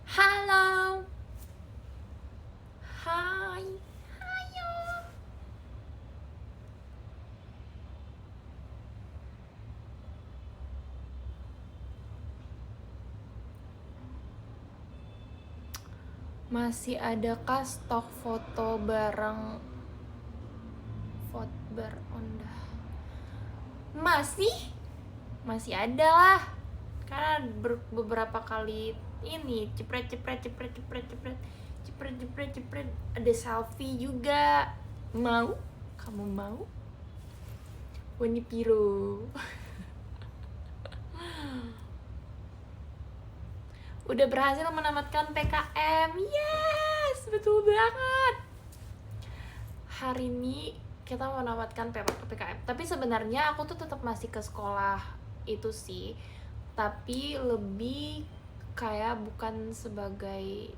Halo. Hai. Hayo. Masih adakah stok foto bareng Fotbar Onda? Masih ada lah. Karena beberapa kali ini cepret ada selfie juga. Mau? Kamu mau? Wani Piro. Udah berhasil menamatkan PKM. Yes, betul banget. Hari ini kita menamatkan PKM. Tapi sebenarnya aku tuh tetap masih ke sekolah itu sih. Tapi lebih kayak bukan sebagai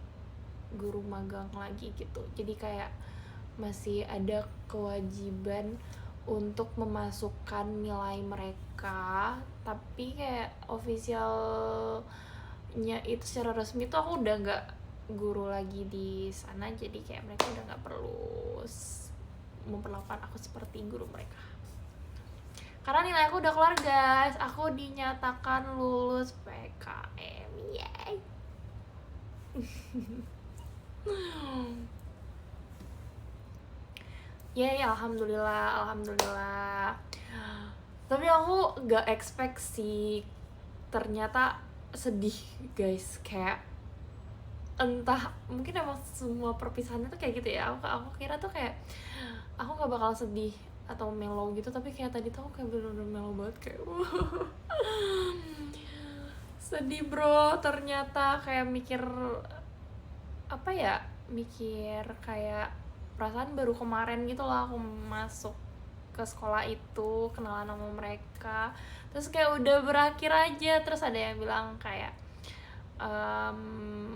guru magang lagi gitu. Jadi kayak masih ada kewajiban untuk memasukkan nilai mereka, tapi kayak officialnya itu secara resmi tuh aku udah nggak guru lagi di sana, jadi kayak mereka udah nggak perlu memperlakukan aku seperti guru mereka. Karena nilai aku udah keluar guys, aku dinyatakan lulus PKM, yay. Ya, alhamdulillah. Tapi aku gak expect sih, ternyata sedih guys, kayak entah mungkin emang semua perpisahannya tuh kayak gitu ya. Aku kira tuh kayak aku gak bakal sedih atau mellow gitu, tapi kayak tadi tuh aku kayak bener-bener mellow banget, kayak sedih bro. Ternyata kayak mikir kayak perasaan baru kemarin gitu loh aku masuk ke sekolah itu, kenalan sama mereka, terus kayak udah berakhir aja. Terus ada yang bilang kayak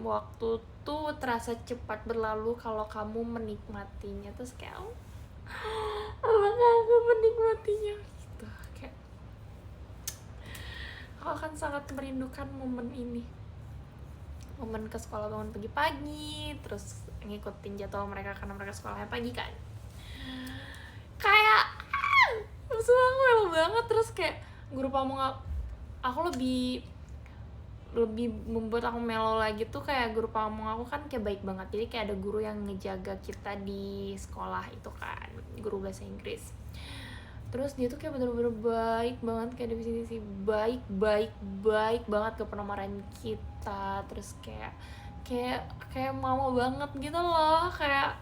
waktu tuh terasa cepat berlalu kalau kamu menikmatinya. Terus kayak apakah aku menikmatinya gitu, kayak aku akan sangat merindukan momen ini, momen ke sekolah bangun pagi-pagi, terus ngikutin jadwal mereka karena mereka sekolahnya pagi kan. Kayak semua aku melo banget. Terus kayak guru pamong aku lebih membuat aku melo lagi tuh kayak guru pamong aku kan kayak baik banget. Jadi kayak ada guru yang ngejaga kita di sekolah itu kan, guru bahasa Inggris. Terus dia tuh kayak bener-bener baik banget, kayak definisi baik banget, gak pernah marahin kita. Terus kayak mama banget gitu loh, kayak.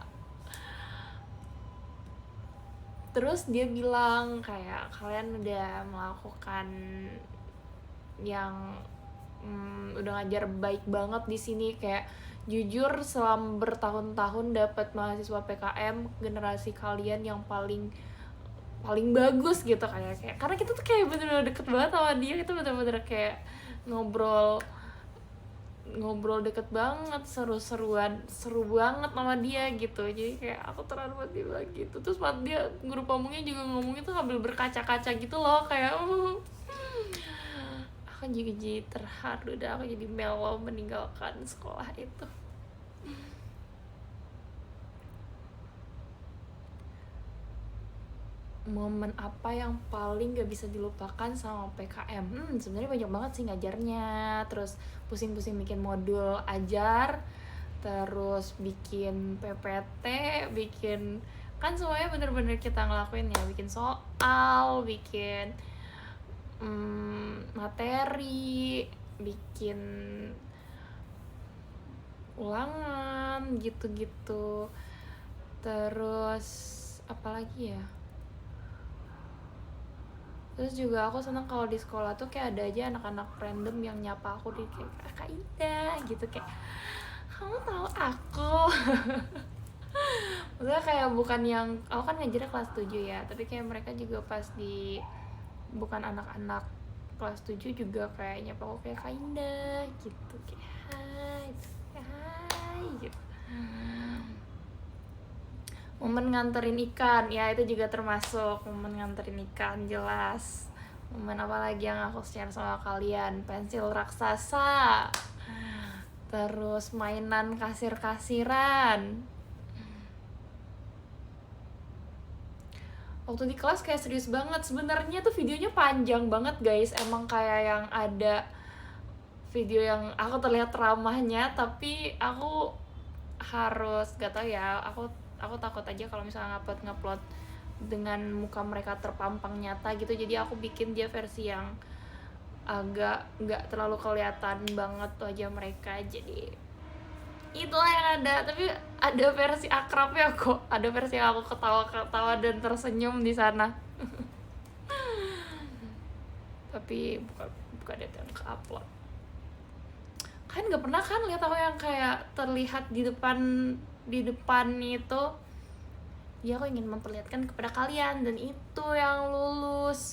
Terus dia bilang kayak kalian udah melakukan yang udah ngajar baik banget di sini, kayak jujur selama bertahun-tahun dapat mahasiswa PKM, generasi kalian yang paling bagus gitu. Kayak karena kita tuh kayak bener-bener deket banget sama dia, kita bener-bener kayak ngobrol deket banget, seru banget sama dia gitu. Jadi kayak aku terharu banget dia bilang gitu. Terus pas dia guru pamongnya juga ngomongnya tuh sambil berkaca-kaca gitu loh, kayak aku juga jadi terharu dan aku jadi melo meninggalkan sekolah itu. Momen apa yang paling gak bisa dilupakan sama PKM? Sebenarnya banyak banget sih ngajarnya. Terus pusing-pusing bikin modul ajar, terus bikin PPT, kan semuanya bener-bener kita ngelakuin ya. Bikin soal, bikin materi, bikin ulangan gitu-gitu. Terus apalagi ya? Terus juga aku seneng kalau di sekolah tuh kayak ada aja anak-anak random yang nyapa aku di kayak Kak Ida gitu, kayak kamu tahu aku. Maksudnya kayak bukan yang, aku kan ngajarnya kelas 7 ya, tapi kayak mereka juga pas di, bukan anak-anak kelas 7 juga kayak nyapa aku kayak Kak Indah gitu, kayak hai, kayak hai gitu. Momen nganterin ikan, ya itu juga termasuk momen nganterin ikan, jelas. Momen apa lagi yang aku share sama kalian? Pensil raksasa, terus mainan kasir-kasiran. Waktu di kelas kayak serius banget, sebenarnya tuh videonya panjang banget guys, emang kayak yang ada video yang aku terlihat ramahnya, tapi aku harus, gak tau ya, aku takut aja kalau misalnya ngupload dengan muka mereka terpampang nyata gitu, jadi aku bikin dia versi yang agak nggak terlalu kelihatan banget wajah mereka, jadi itulah yang ada. Tapi ada versi akrabnya kok, ada versi yang aku ketawa-ketawa dan tersenyum di sana. Tapi bukan itu yang ke-upload. Kan nggak pernah kan lihat aku yang kayak terlihat di depan itu. Ya aku ingin memperlihatkan kepada kalian, dan itu yang lulus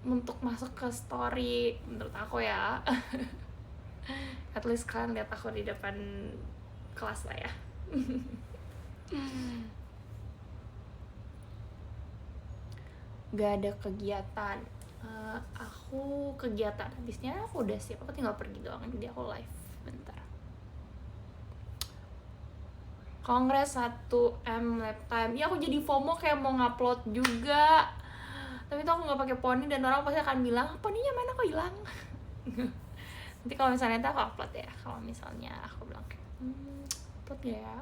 untuk masuk ke story menurut aku ya. At least kalian lihat aku di depan kelas lah ya. Gak ada kegiatan. Aku kegiatan habisnya aku udah siap, aku tinggal pergi doang, jadi aku live bentar. Kongres 1M lab time. Ya aku jadi FOMO kayak mau ngupload juga. Tapi tuh aku nggak pakai poni dan orang pasti akan bilang, poninya mana kok hilang? Nanti kalau misalnya aku upload ya. Kalau misalnya aku bilang kayak upload gak ya?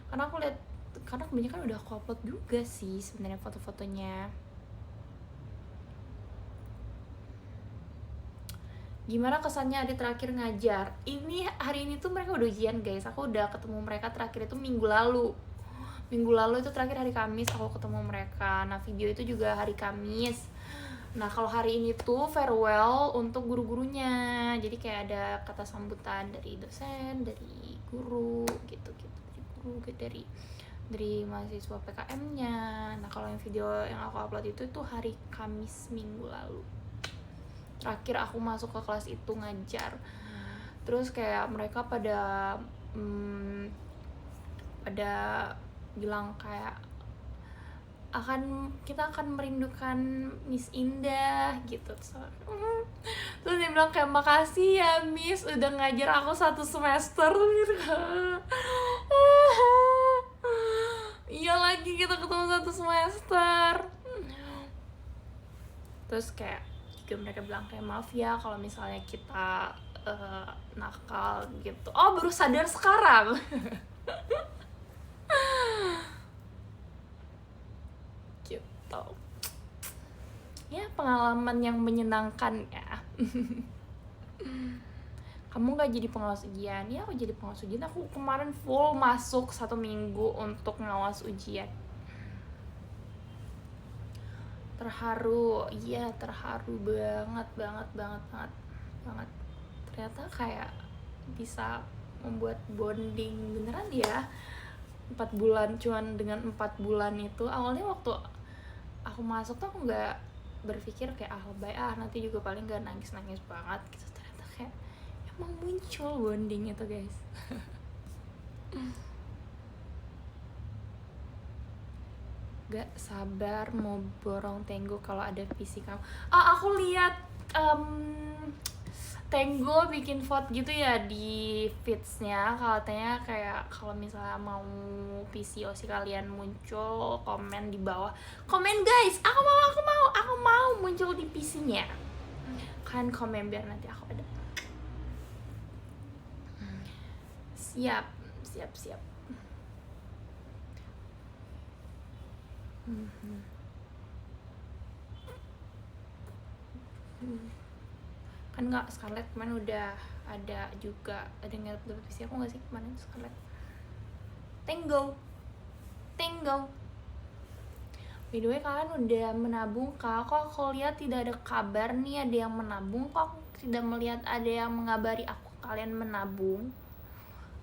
Karena aku lihat, karena kebanyakan udah aku upload juga sih sebenarnya foto-fotonya. Gimana kesannya Adik terakhir ngajar? Ini hari ini tuh mereka udah ujian guys. Aku udah ketemu mereka terakhir itu minggu lalu itu terakhir hari Kamis aku ketemu mereka. Nah video itu juga hari Kamis. Nah kalau hari ini tuh farewell untuk guru-gurunya, jadi kayak ada kata sambutan dari dosen, dari guru gitu, dari mahasiswa PKM-nya. Nah kalau yang video yang aku upload itu hari Kamis minggu lalu, terakhir aku masuk ke kelas itu ngajar. Terus kayak mereka pada bilang kayak kita akan merindukan Miss Indah gitu. Terus dia bilang kayak makasih ya Miss udah ngajar aku 1 semester gitu. Iya lagi kita ketemu 1 semester. Terus kayak juga mereka bilang kayak maaf ya kalau misalnya kita nakal gitu. Oh baru sadar sekarang. Gitu ya, pengalaman yang menyenangkan ya. Kamu gak jadi pengawas ujian? Ya aku jadi pengawas ujian, aku kemarin full masuk 1 minggu untuk ngawas ujian. Terharu, iya terharu banget. Ternyata kayak bisa membuat bonding beneran ya. 4 bulan, cuman dengan 4 bulan itu, awalnya waktu aku masuk tuh aku nggak berpikir kayak lebay nanti juga paling gak nangis banget gitu. Ternyata kayak emang muncul bonding itu guys. Gak sabar mau borong Tenggo kalau ada visi kamu. Aku lihat Tenggo bikin vote gitu ya di feeds-nya, katanya kayak kalau misalnya mau PCOC kalian muncul, komen di bawah. Komen guys, aku mau muncul di PC-nya. Kalian komen biar nanti aku ada. Siap. Kan nggak, Scarlett kemarin udah ada juga, ada yang dapet visi aku nggak sih kemarin Scarlett? Tenggo. By the way kalian udah menabung kah? Kok aku lihat tidak ada kabar nih ada yang menabung, kok aku tidak melihat ada yang mengabari aku kalian menabung.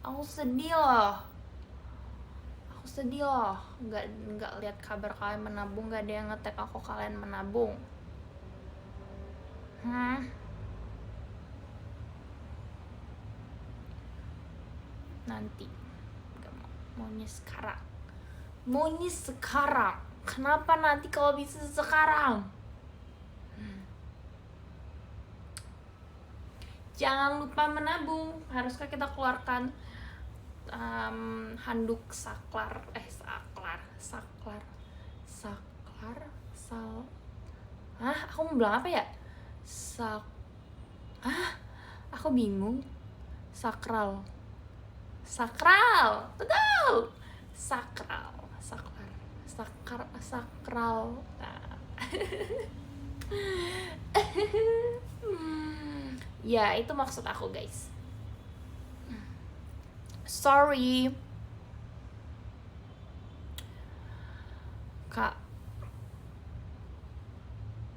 Aku sedih loh. sedih loh, nggak lihat kabar kalian menabung, nggak ada yang nge-tag aku kalian menabung. Nanti nggak maunya sekarang. Kenapa nanti kalau bisa sekarang? Jangan lupa menabung. Haruskah kita keluarkan handuk saklar aku mau bilang apa ya? Aku bingung. Sakral, betul. Sakral. Nah. Ya, itu maksud aku, guys. Sorry. Kak,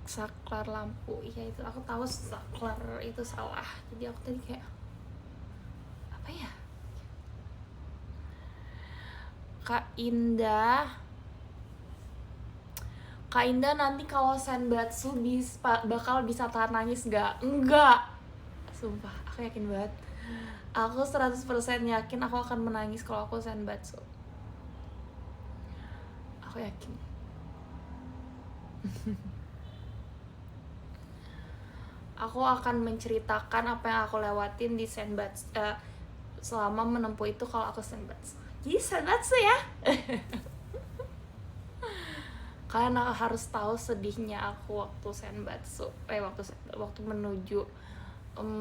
saklar lampu. Iya, itu aku tahu saklar itu salah. Jadi aku tadi kayak apa ya? Kak Indah nanti kalau senbatsu bakal bisa tahan nangis gak? Enggak. Sumpah, aku yakin banget. Aku 100% yakin aku akan menangis kalau aku senbatsu. Aku yakin. Aku akan menceritakan apa yang aku lewatin di senbatsu selama menempuh itu kalau aku senbatsu. Jadi senbatsu ya. Kalian harus tahu sedihnya aku waktu senbatsu, waktu menuju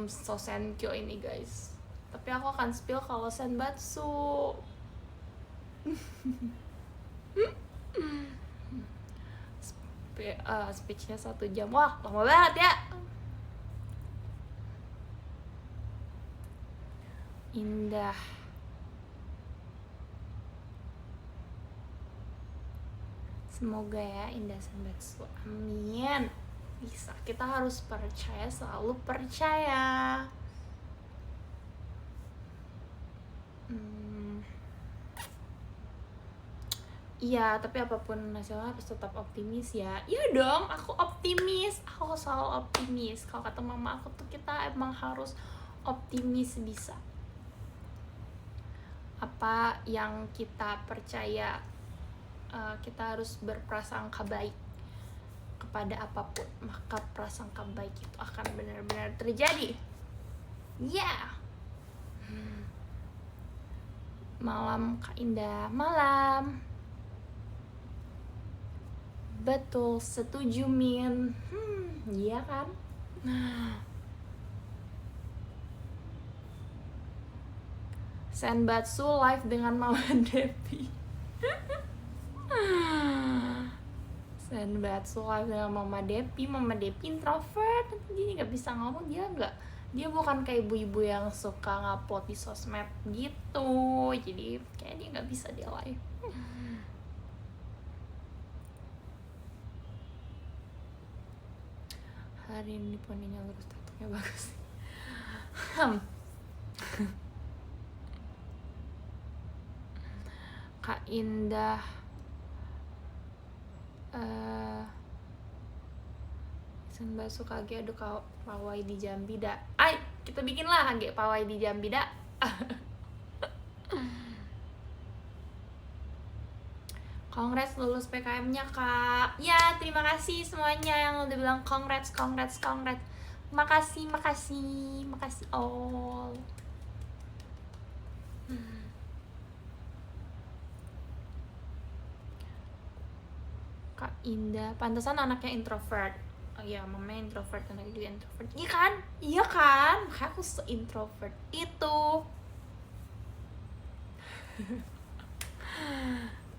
Sosenkyo ini, guys. Tapi aku akan spill kalau senbatsu. Speechnya 1 jam. Wah, lama banget ya. Indah. Semoga ya Indah senbatsu. Amin. Bisa. Kita harus percaya, selalu percaya. Iya, tapi apapun hasilnya harus tetap optimis ya. Iya dong, aku optimis. Aku selalu optimis. Kalau kata mama aku tuh kita emang harus optimis bisa. Apa yang kita percaya, kita harus berprasangka baik kepada apapun, maka prasangka baik itu akan benar-benar terjadi. Yeah. Malam Kak Indah, malam. Betul, setuju Min. Iya kan? Senbatsu live dengan Mama Depi. Senbatsu live dengan Mama Depi introvert, jadi nggak bisa ngomong, dia bukan kayak ibu-ibu yang suka ngupload di sosmed gitu, jadi kayak dia nggak bisa dia live. Hari ini poninya lurus, tatuknya bagus. Kak Indah senbatsu kage aduh pawai di Jambi dah. Ay, kita bikin lah kage pawai di Jambi dah. Congrats lulus PKM-nya, Kak. Ya, terima kasih semuanya yang udah bilang congrats. Makasih all. Kak Indah, pantesan anaknya introvert. Oh iya, mamanya introvert, anaknya juga introvert. Iya kan? Makanya aku se-introvert itu.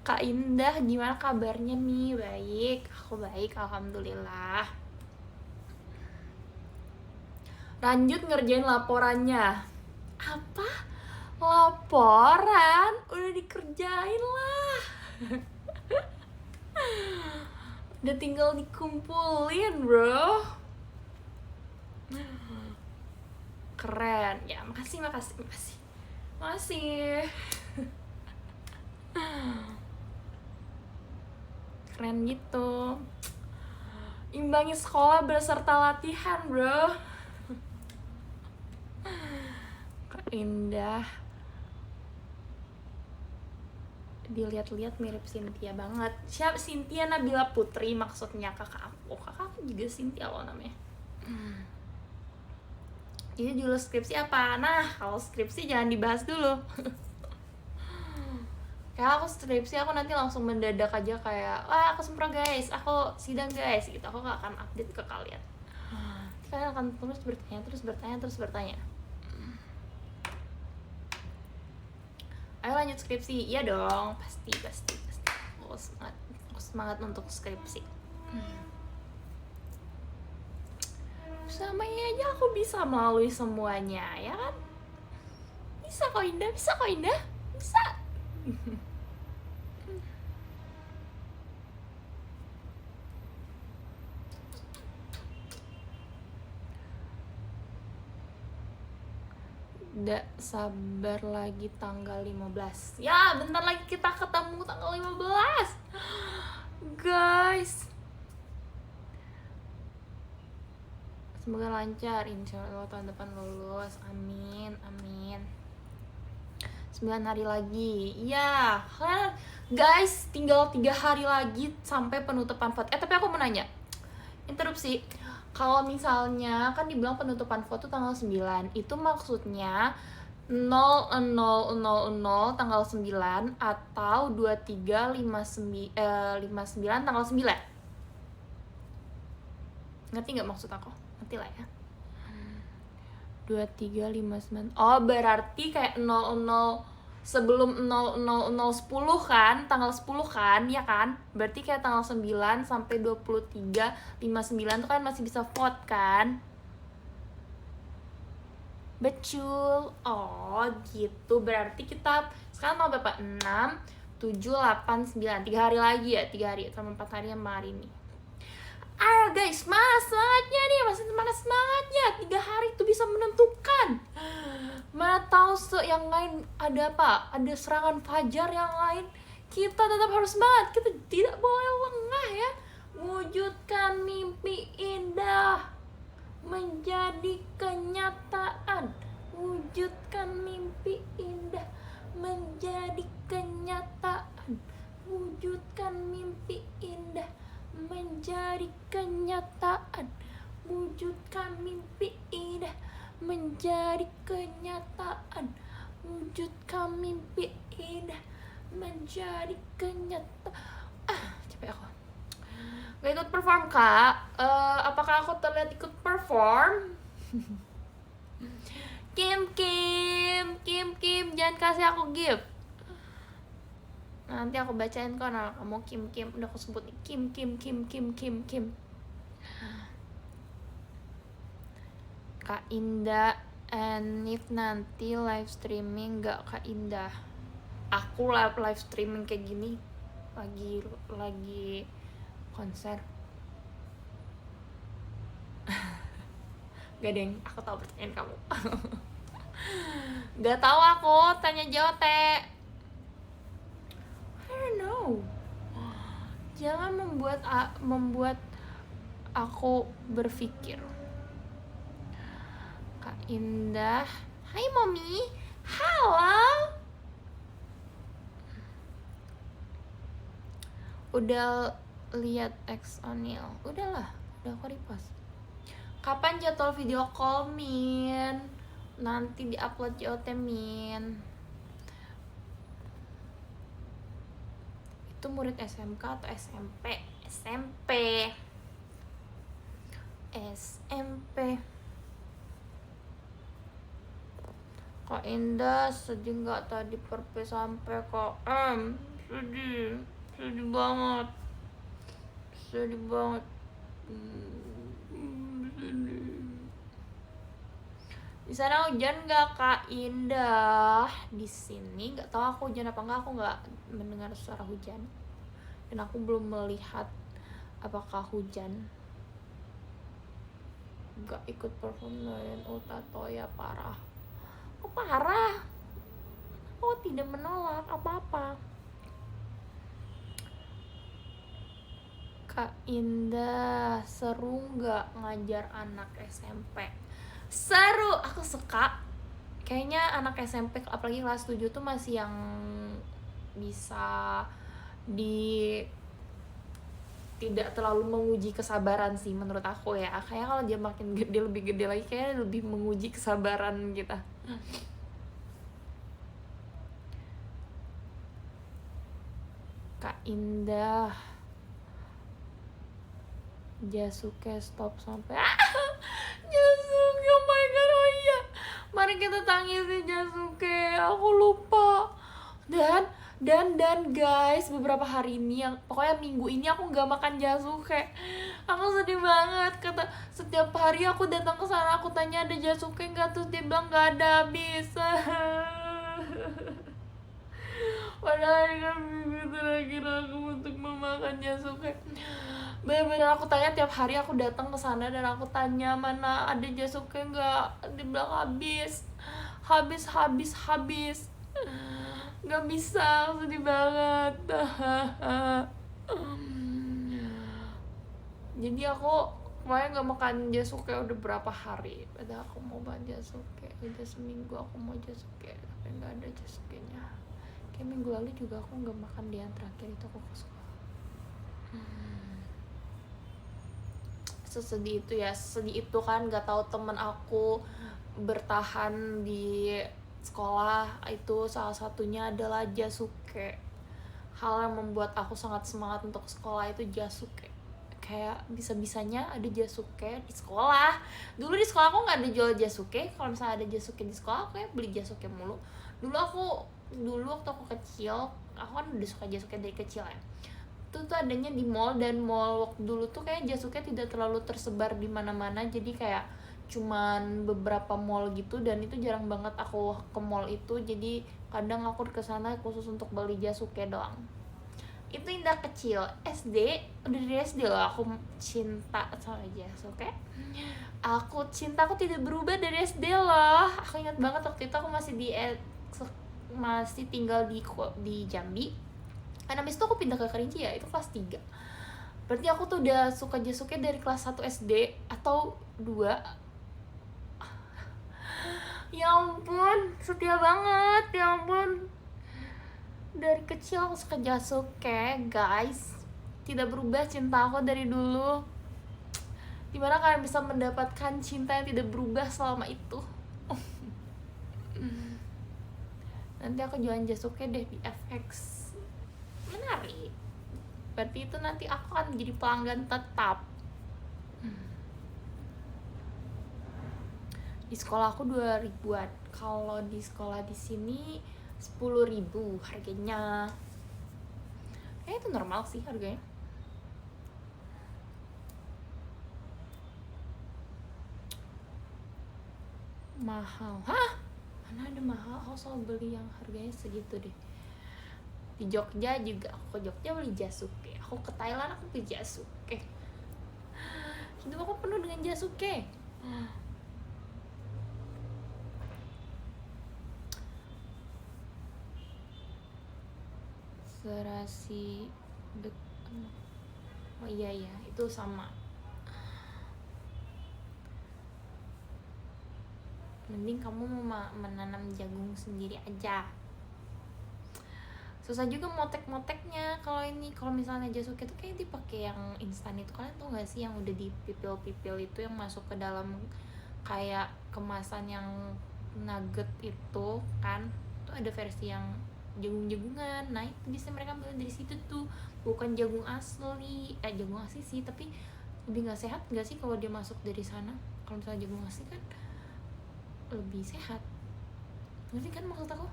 Kak Indah, gimana kabarnya nih? Baik, aku baik, alhamdulillah. Lanjut ngerjain laporannya. Apa? Laporan? Udah dikerjain lah. Udah tinggal dikumpulin, bro. Keren. Ya, makasih. Keren gitu. Imbangi sekolah beserta latihan, bro. Kak Indah. Dilihat-lihat mirip Cynthia banget. Siapa? Cynthia Nabila Putri maksudnya, kakak aku. Kakak aku juga Cynthia loh namanya. Jadi dulu skripsi apa? Nah, kalau skripsi jangan dibahas dulu. Kayak aku skripsi, aku nanti langsung mendadak aja kayak, wah aku sempro guys, aku sidang guys, gitu. Aku gak akan update ke kalian. Kalian akan terus bertanya. Ayo lanjut skripsi. Iya dong, pasti. Aku semangat untuk skripsi. Samanya aja aku bisa melalui semuanya, ya kan? Bisa kok Indah. Bisa. Nggak sabar lagi tanggal 15. Ya, bentar lagi kita ketemu tanggal 15. Guys. Semoga lancar, insya Allah tahun depan lulus. Amin. 9 hari lagi. Ya, guys, tinggal 3 hari lagi sampai penutupan vote. Tapi aku mau nanya. Interupsi. Kalau misalnya kan dibilang penutupan vote tanggal 9, itu maksudnya 0000 tanggal 9 atau 2359 tanggal 9? Ngerti nggak maksud aku? Ngerti lah ya. 2359. Oh, berarti kayak 00 sebelum 00010 kan, tanggal 10 kan, ya kan? Berarti kayak tanggal 9 sampai 2359 tuh kan masih bisa vote kan? Betul. Oh, gitu. Berarti kita sekarang tanggal berapa? 6, 7, 8, 9. 3 hari lagi ya, 3 hari sama 4 hari sama hari ini. Ayo guys, semangatnya nih, masih mana semangatnya. 3 hari itu bisa menentukan. Mana tahu yang lain ada apa? Ada serangan fajar yang lain. Kita tetap harus semangat. Kita tidak boleh lengah ya. Wujudkan mimpi indah menjadi kenyataan. Wujudkan mimpi indah menjadi kenyataan. Wujudkan mimpi indah menjadi kenyataan. Wujudkan mimpi indah menjadi kenyataan. Wujudkan mimpi indah menjadi kenyataan. Capek aku. Gak ikut perform kak? Apakah aku terlihat ikut perform? Kim, jangan kasih aku gift. Nanti aku bacain kok nama kamu Kim. Udah aku sebut nih, Kim. Kak Indah, Anif nanti live streaming gak Kak Indah? Aku live streaming kayak gini lagi konser. Gak deng, aku tahu pertanyaan kamu. Gak tahu aku, tanya jawab teh. I don't know. Jangan membuat aku berpikir. Kak Indah, hai Mommy. Halo. Udah lihat X O'Neil? Udah aku repost. Kapan jadwal video call, Min? Nanti diupload JOT, Min. Itu murid SMK atau SMP? SMP. Kak Indah sedih nggak tadi perpe sampai kok? Sedih banget. Di sana hujan nggak Kak Indah? Di sini nggak tahu aku hujan apa nggak. Aku nggak mendengar suara hujan dan aku belum melihat apakah hujan. Nggak ikut perform dan Utatoya parah. Oh tidak menolak apa-apa. Kak Indah, seru nggak ngajar anak SMP? Seru, aku suka. Kayaknya anak SMP apalagi kelas 7 tuh masih yang bisa tidak terlalu menguji kesabaran sih menurut aku ya. Kayaknya kalau dia makin gede, lebih gede lagi, kayaknya lebih menguji kesabaran kita. Kak Indah, Jasuke stop sampai Jasuke, oh my god, oh iya, mari kita tangisin Jasuke, aku lupa. Dan guys, beberapa hari ini, yang pokoknya minggu ini aku nggak makan Jasuke. Aku sedih banget. Kata setiap hari aku datang ke sana, aku tanya ada Jasuke nggak, terus dia bilang nggak ada, habis. Padahal kan begitu lagi aku untuk memakan Jasuke. Bener-bener aku tanya tiap hari, aku datang ke sana dan aku tanya mana ada Jasuke nggak, dia bilang habis, nggak bisa, sedih banget. Jadi aku kemarin nggak makan Jasuke udah berapa hari, padahal aku mau makan Jasuke, udah seminggu aku mau Jasuke tapi nggak ada Jasuke-nya. Kayak minggu lalu juga aku nggak makan, di yang terakhir itu aku ke sekolah. Sesedih itu ya, sesedih itu kan. Nggak tahu temen aku bertahan di sekolah itu salah satunya adalah Jasuke. Hal yang membuat aku sangat semangat untuk sekolah itu Jasuke. Kayak bisa-bisanya ada Jasuke di sekolah. Dulu di sekolah aku nggak ada jual Jasuke. Kalau misalnya ada Jasuke di sekolah, aku ya beli Jasuke mulu. Dulu waktu aku kecil, aku kan udah suka Jasuke dari kecil ya. Itu tuh adanya di mall, dan mall waktu dulu tuh kayak Jasuke tidak terlalu tersebar di mana-mana, jadi kayak cuman beberapa mall gitu, dan itu jarang banget aku ke mall itu. Jadi kadang aku kesana khusus untuk beli Jasuke doang. Itu Indah kecil SD, udah dari SD loh aku cinta sama Jasuke. Aku tidak berubah dari SD loh. Aku ingat banget waktu itu aku masih tinggal di Jambi. Dan habis itu aku pindah ke Kerinci ya, itu kelas 3. Berarti aku tuh udah suka Jasuke dari kelas 1 SD atau 2. Ya ampun, setia banget, ya ampun. Dari kecil aku suka Jasuke, guys. Tidak berubah cinta aku dari dulu. Dimana kalian bisa mendapatkan cinta yang tidak berubah selama itu? Nanti aku jualan Jasuke deh di FX. Menarik. Berarti itu nanti aku akan menjadi pelanggan tetap. Di sekolah aku 2.000-an. Kalau di sekolah di sini 10.000 harganya. Itu normal sih harganya. Mahal. Hah? Mana ada mahal? Aku selalu beli yang harganya segitu deh. Di Jogja juga, aku ke Jogja beli Jasuke. Aku ke Thailand aku beli Jasuke. Hidup aku penuh dengan Jasuke. Serasi oh iya itu sama. Mending kamu mau menanam jagung sendiri aja. Susah juga motek-moteknya. Kalau misalnya Jasuke tuh kayak dipakai yang instan itu. Kalian tau gak sih yang udah dipipil-pipil itu, yang masuk ke dalam kayak kemasan yang nugget itu kan. Tuh ada versi yang jagung-jagungan. Nah itu bisa mereka ambil dari situ tuh, bukan jagung asli. Jagung asli sih, tapi lebih nggak sehat nggak sih kalau dia masuk dari sana? Kalau misalnya jagung asli kan lebih sehat. Ngerti kan maksud aku?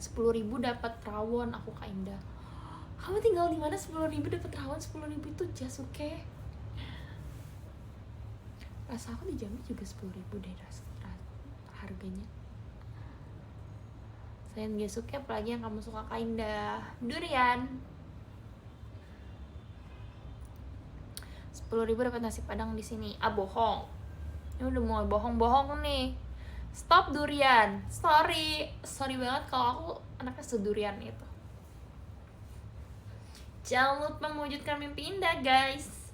10.000 dapat rawon. Aku Kak Indah, kamu tinggal di mana 10.000 dapat rawon? 10.000 itu Jasuke. Rasa aku di Jambi juga 10.000 deh harganya. Selain Jasuke, apalagi yang kamu suka Kak Indah? Durian. 10.000 dapat nasi padang di sini. Bohong. Ini udah mulai bohong-bohong nih. Stop durian. Sorry banget kalau aku anaknya sedurian itu. Jangan lupa mewujudkan mimpi indah, guys.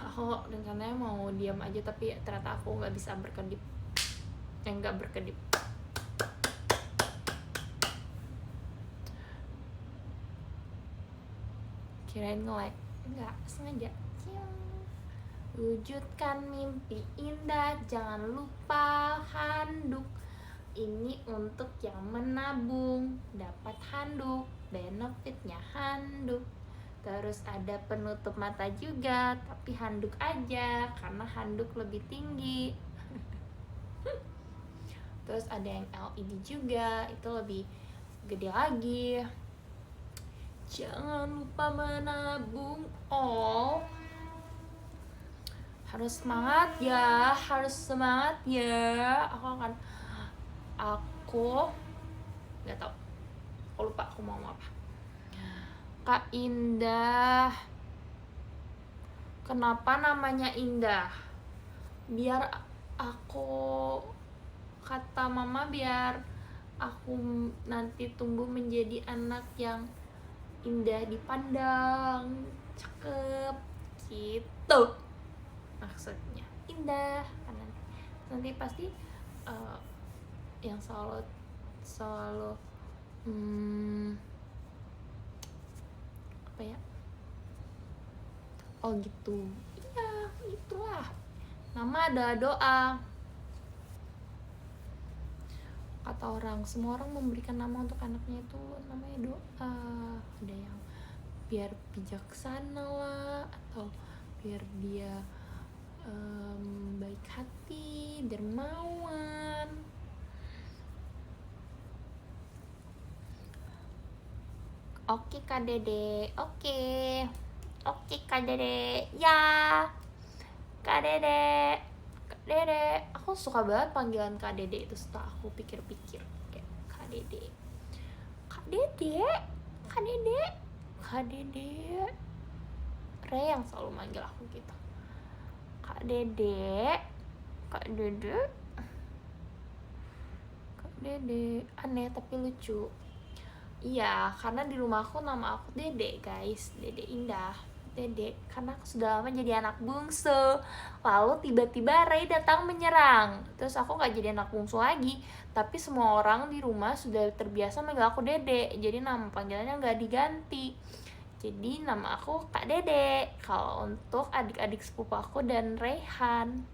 Aku rencananya mau diam aja, tapi ternyata aku nggak bisa berkedip. Nggak berkedip. Kirain nge-like, nggak sengaja. Wujudkan mimpi indah, jangan lupa handuk. Ini untuk yang menabung, dapat handuk, benefitnya handuk. Terus ada penutup mata juga, tapi handuk aja karena handuk lebih tinggi. Terus ada yang LED juga, itu lebih gede lagi. Jangan lupa menabung. Oh, harus semangat ya, harus semangat ya. Aku nggak tahu, aku lupa aku mau apa. Kak Indah, kenapa namanya Indah? Biar aku, kata mama, biar aku nanti tumbuh menjadi anak yang indah dipandang, cakep gitu maksudnya. Indah kan nanti pasti yang selalu apa ya, oh gitu, iya itulah, nama adalah doa kata orang. Semua orang memberikan nama untuk anaknya itu namanya doa. Ada yang biar bijaksana lah, atau biar dia baik hati, dermawan. Oke Kak Dede, oke Kak Dede, ya Kak Dede, aku suka banget panggilan Kak Dede itu. Setelah aku pikir-pikir, kayak Kak Dede, Re yang selalu manggil aku gitu, Kak Dede, aneh tapi lucu. Iya, karena di rumahku nama aku Dede, guys. Dede Indah. Dede, karena aku sudah lama jadi anak bungsu. Lalu tiba-tiba Ray datang menyerang. Terus aku gak jadi anak bungsu lagi. Tapi semua orang di rumah sudah terbiasa manggil aku Dede. Jadi nama panggilannya gak diganti. Jadi nama aku Kak Dede. Kalau untuk adik-adik sepupu aku dan Rayhan,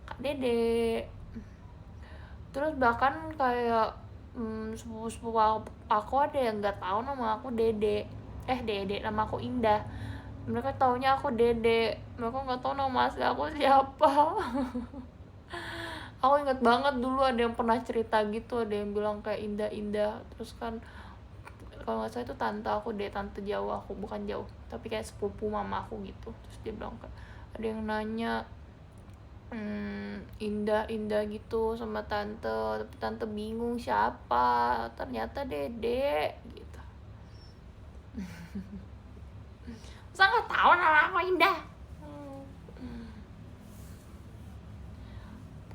Kak Dede. Terus bahkan kayak sepupu aku ada yang nggak tahu nama aku Dede, nama aku Indah. Mereka taunya aku Dede, mereka nggak tahu nama asli aku siapa. Aku inget banget dulu ada yang pernah cerita gitu, ada yang bilang kayak Indah. Terus kan kalau nggak salah itu tante aku deh, tante jauh aku, bukan jauh tapi kayak sepupu mama aku gitu. Terus dia bilang kayak ada yang nanya Indah gitu sama tante, tapi tante bingung siapa, ternyata Dede gitu. Masa nggak tahu nama aku Indah?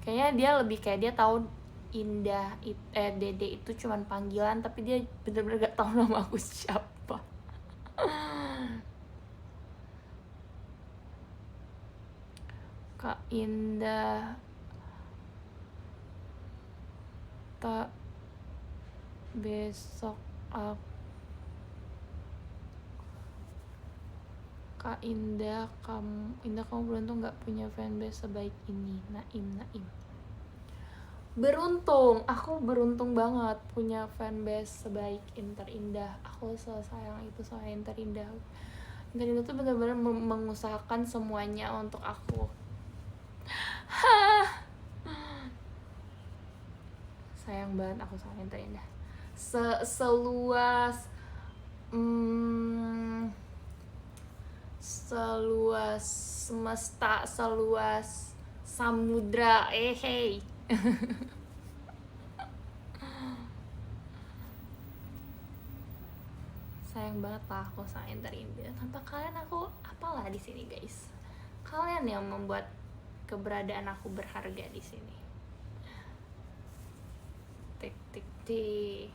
Kayaknya dia lebih kayak dia tahu Indah Dede itu cuman panggilan, tapi dia bener-bener gak tahu nama aku siapa. Kak Indah, tak besok aku, Kak Indah, kamu beruntung gak punya fanbase sebaik ini. Naim. Beruntung, aku beruntung banget punya fanbase sebaik Interindah. Aku sayang itu sama Interindah. Interindah tuh benar-benar mengusahakan semuanya untuk aku. Sayang banget aku sama Interindah. Seluas semesta, seluas samudra, hey. Sayang banget lah aku sama Interindah. Tanpa kalian aku apalah di sini, guys. Kalian yang membuat keberadaan aku berharga di sini. Tik tik tik.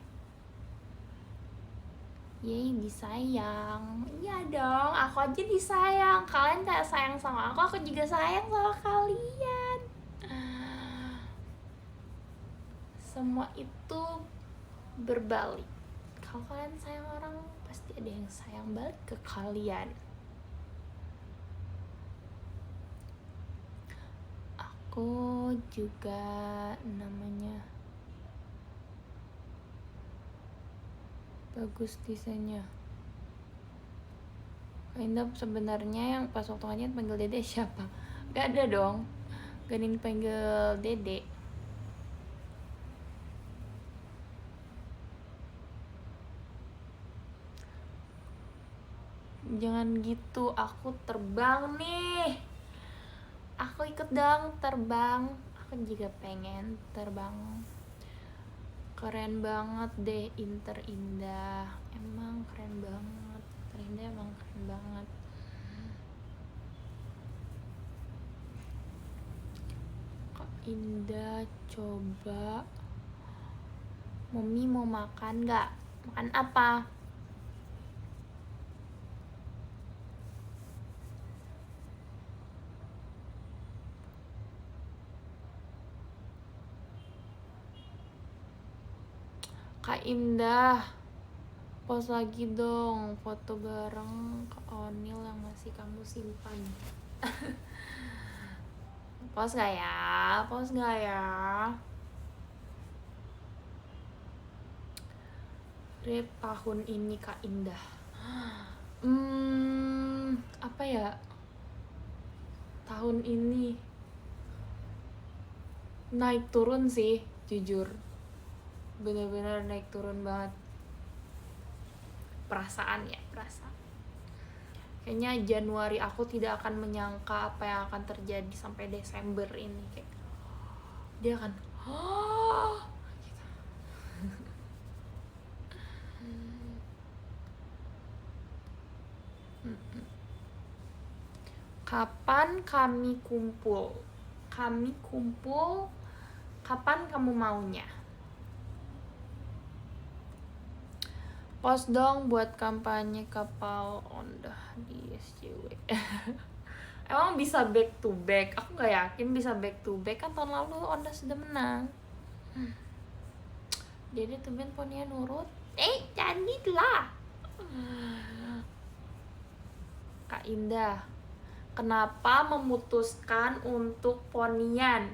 Yeay, disayang. Iya dong, aku aja disayang. Kalian gak sayang sama aku juga sayang sama kalian. Semua itu berbalik. Kalau kalian sayang orang, pasti ada yang sayang balik ke kalian. Aku juga namanya bagus desainnya. Indah sebenarnya yang pas waktu ngajian panggil Dede siapa? Gak ada dong. Gak ada yang panggil Dede. Jangan gitu, aku terbang nih. Aku ikut dong terbang. Aku juga pengen terbang. Keren banget deh Inter Indah. Emang keren banget. Inter Indah emang keren banget. Kak Indah, coba Mami mau makan gak? Makan apa? Kak Indah, post lagi dong foto bareng Kak Onil yang masih kamu simpan. Post gak ya? Post gak ya? Rip tahun ini Kak Indah. Apa ya? Tahun ini naik turun sih, jujur. Bener-bener naik turun banget. Perasaan. Kayaknya Januari aku tidak akan menyangka apa yang akan terjadi sampai Desember ini. Kayak dia akan gitu. Kapan kami kumpul? Kapan kamu maunya? Post dong buat kampanye kapal Onda di SJW. Emang bisa back to back? Aku gak yakin bisa back to back, kan tahun lalu Onda sudah menang. Jadi tumben poninya nurut. Jadilah. Kak Indah, kenapa memutuskan untuk ponian?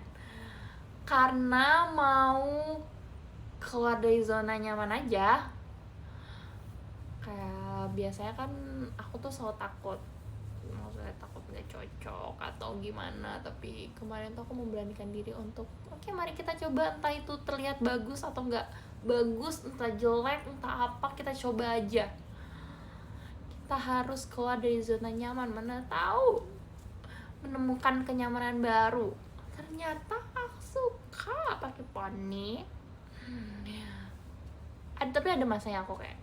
Karena mau keluar dari zona nyaman aja. Kayak biasanya kan aku tuh selalu takut, maksudnya takut nggak cocok atau gimana, tapi kemarin tuh aku memberanikan diri untuk oke, mari kita coba, entah itu terlihat bagus atau nggak bagus, entah jelek, entah apa, kita coba aja. Kita harus keluar dari zona nyaman, mana tahu menemukan kenyamanan baru. Ternyata aku suka pakai poni. Tapi ada masanya aku kayak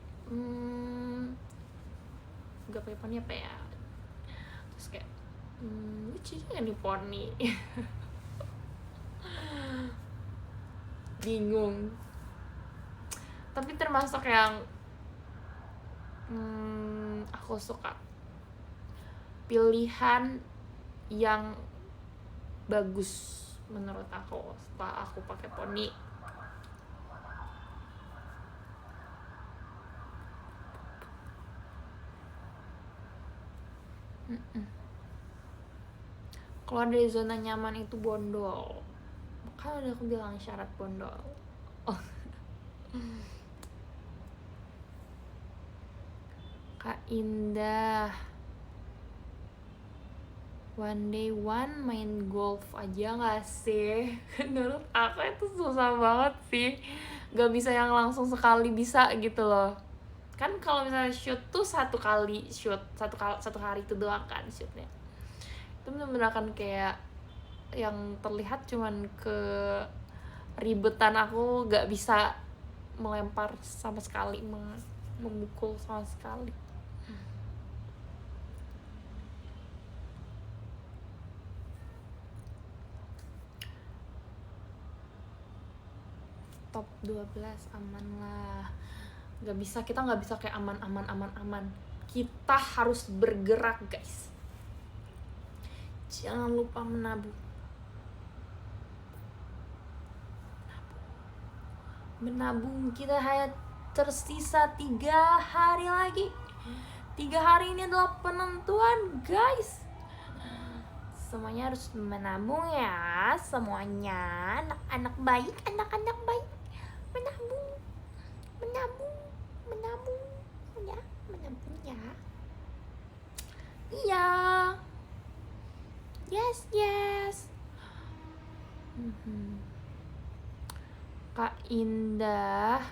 gak pakai poni apa ya, terus kayak lucu juga nih poni. Bingung. Tapi termasuk yang aku suka pilihan yang bagus menurut aku setelah aku pakai poni. Keluar dari zona nyaman itu bondol. Kan udah aku bilang syarat bondol. Kak Indah, one day main golf aja gak sih? Menurut aku itu susah banget sih. Gak bisa yang langsung sekali bisa gitu loh. Kan kalau misalnya shoot tuh satu hari itu doang kan shootnya. Itu bener-bener akan kayak yang terlihat cuman ke ribetan, aku gak bisa melempar sama sekali, memukul sama sekali. 12 aman lah. Kita nggak bisa kayak aman. Kita harus bergerak, guys. Jangan lupa menabung. Kita hanya tersisa 3 hari lagi. 3 hari ini adalah penentuan, guys. Semuanya harus menabung ya, semuanya. Anak-anak baik. Menabung ya. Iya. Yes. Kak Indah.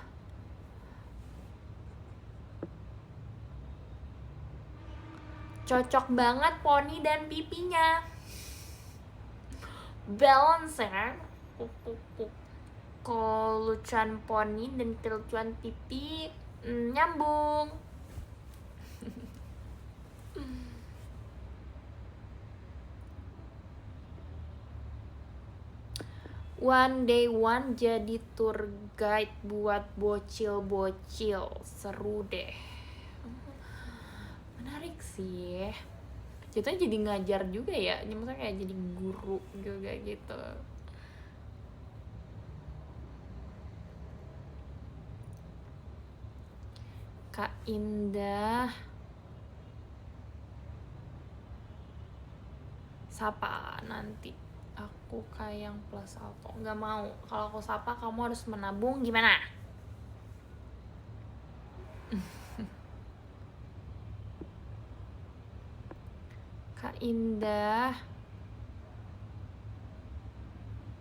Cocok banget poni dan pipinya. Balance ya. Kalau lucuan poni dan kelucuan pipi nyambung. One day one jadi tour guide buat bocil-bocil. Seru deh. Menarik sih. Jatuhnya jadi ngajar juga ya. Maksudnya kayak jadi guru juga gitu. Kak Indah. Sapa nanti. Aku kayak yang plus alto. Nggak mau. Kalau aku sapa kamu harus menabung. Gimana? Kak Indah.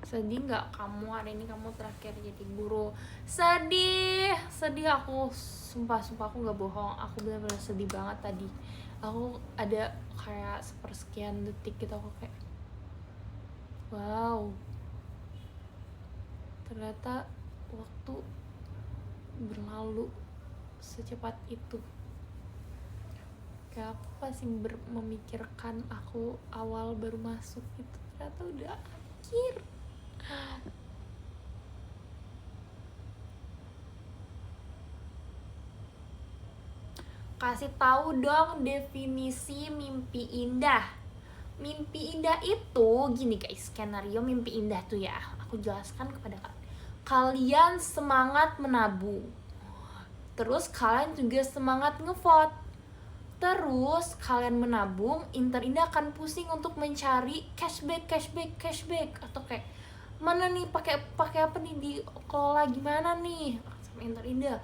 Sedih nggak kamu hari ini kamu terakhir jadi guru? Sedih aku. Sumpah aku nggak bohong. Aku benar-benar sedih banget tadi. Aku ada kayak sepersekian detik gitu aku kayak wow, ternyata waktu berlalu secepat itu. Kayak aku pasti memikirkan aku awal baru masuk itu ternyata udah akhir. Kasih tahu dong definisi mimpi indah. Mimpi indah itu gini guys, skenario mimpi indah tuh ya, aku jelaskan kepada kalian. Kalian semangat menabung, terus kalian juga semangat ngevote, terus kalian menabung, Inter Indah akan pusing untuk mencari cashback atau kayak mana nih pakai apa nih dikelola gimana nih sama Inter Indah.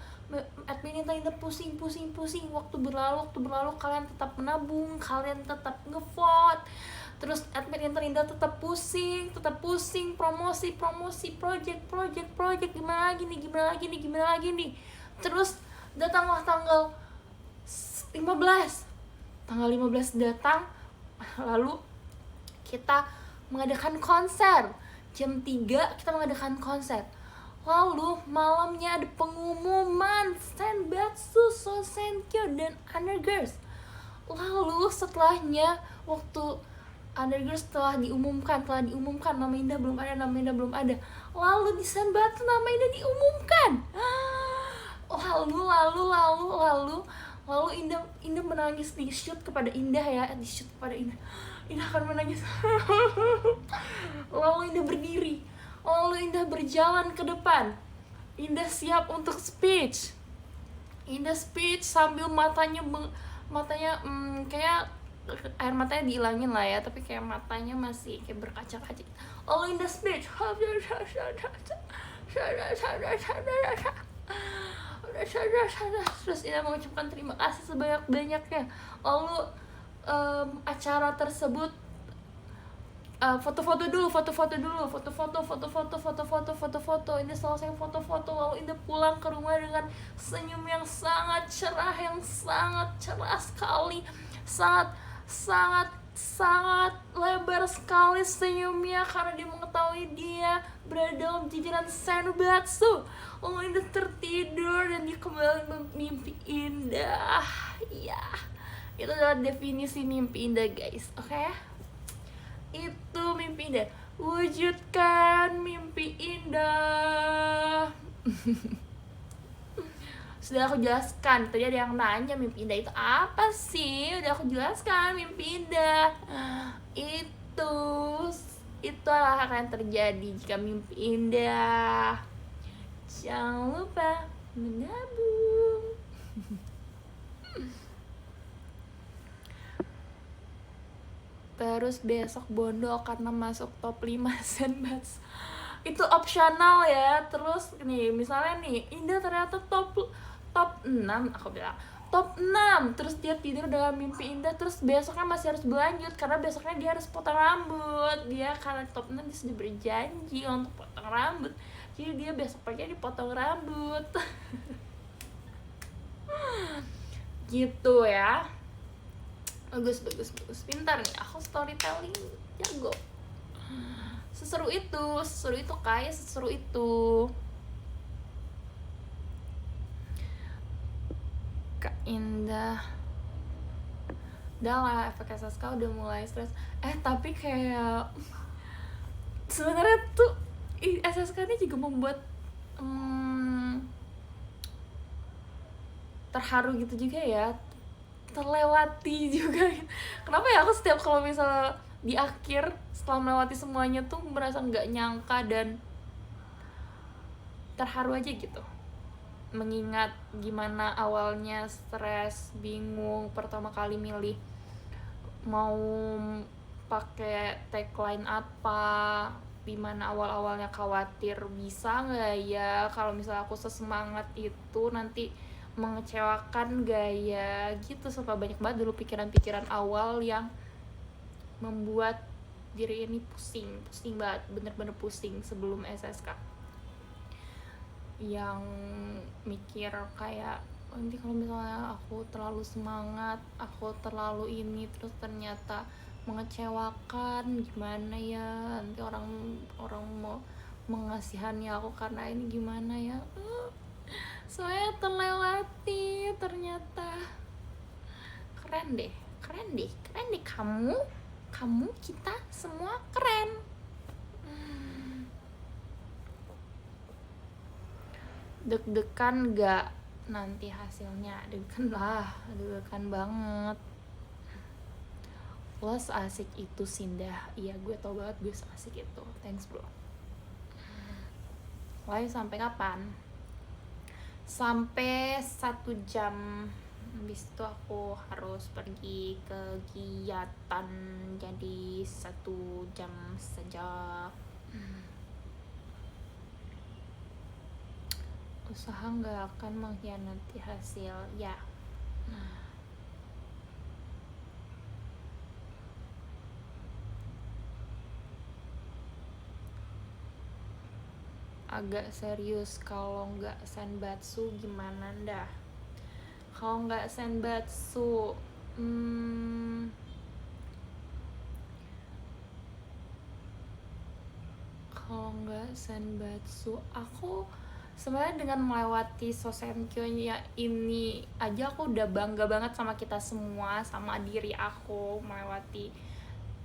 Admin Inter Indah pusing. Waktu berlalu kalian tetap menabung, kalian tetap ngevote, terus admin Inter Indah tetap pusing, promosi project gimana lagi nih. Terus datanglah tanggal 15 datang, lalu kita mengadakan konser jam 3, kita mengadakan konser. Lalu malamnya ada pengumuman Senbatsu, Sosenkyo, dan Undergirls. Lalu setelahnya waktu Undergirls telah diumumkan nama Indah belum ada. Lalu di Senbatsu nama Indah diumumkan. Lalu Indah menangis di shoot kepada Indah. Indah akan menangis. Lalu Indah berdiri. Lalu Indah berjalan ke depan. Indah siap untuk speech. Indah speech sambil matanya kayak air matanya dihilangin lah ya, tapi kayak matanya masih kayak berkaca-kaca. Lalu Indah speech. Terus Indah mengucapkan terima kasih sebanyak-banyaknya. Lalu acara tersebut foto-foto dulu. Indah selesai foto-foto, lalu Indah pulang ke rumah dengan senyum yang sangat cerah sekali, sangat lebar sekali senyumnya karena dia mengetahui dia berada dalam jajaran Senbatsu. Lalu Indah tertidur dan dia kembali mimpi indah. Ya, itu adalah definisi mimpi indah guys, oke? Itu mimpi indah. Wujudkan mimpi indah. Sudah aku jelaskan, tadi ada yang nanya mimpi indah itu apa sih, udah aku jelaskan. Mimpi indah itu itulah akan terjadi jika mimpi indah. Jangan lupa menabung. Terus besok bondo karena masuk top 5 Senbats. Itu opsional ya. Terus nih misalnya nih Indah ternyata top 6, aku bilang top 6, terus dia tidur dengan mimpi indah, terus besoknya masih harus berlanjut karena besoknya dia harus potong rambut. Dia karena top 6 dia sudah berjanji untuk potong rambut, jadi dia besok pagi dipotong rambut. Gitu ya. Bagus, pintar nih aku storytelling, jago. Seseru itu kayak seseru itu. Kak Indah, udah lah, efek SSK udah mulai stres. Tapi kayak sebenarnya tuh SSK ini juga membuat terharu gitu juga ya, terlewati juga. Kenapa ya aku setiap kalau misalnya di akhir setelah melewati semuanya tuh merasa nggak nyangka dan terharu aja gitu, mengingat gimana awalnya stres, bingung pertama kali milih mau pakai tagline apa, dimana awal-awalnya khawatir bisa nggak ya kalau misalnya aku sesemangat itu nanti mengecewakan gaya gitu. Sumpah banyak banget dulu pikiran-pikiran awal yang membuat diri ini pusing banget, bener-bener pusing sebelum SSK. Yang mikir kayak nanti kalau misalnya aku terlalu semangat, aku terlalu ini, terus ternyata mengecewakan, gimana ya nanti orang mau mengasihani aku karena ini, gimana ya. Soalnya terlewati ternyata. Keren deh kamu kita semua keren. Deg-degan gak nanti hasilnya? Deg-degan banget. Lo seasik itu Sindah. Iya, gue tau banget gue seasik itu. Thanks bro. Live sampai kapan? Sampai 1 jam. Habis itu aku harus pergi kegiatan, jadi 1 jam saja. Usaha nggak akan mengkhianati hasil ya. Agak serius, kalau nggak senbatsu gimana dah? Kalau nggak senbatsu, kalau nggak senbatsu, aku sebenarnya dengan melewati Sosenkyo-nya ini aja aku udah bangga banget sama kita semua, sama diri aku, melewati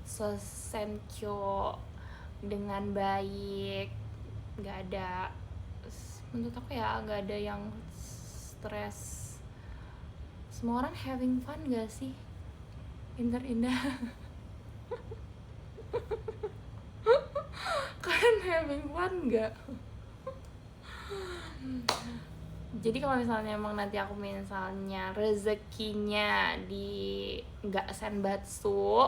Sosenkyo dengan baik. Nggak ada, menurut aku ya, nggak ada yang stres. Semua orang having fun gak sih? Indah kalian having fun gak? Jadi kalau misalnya emang nanti aku misalnya rezekinya di nggak senbatsu,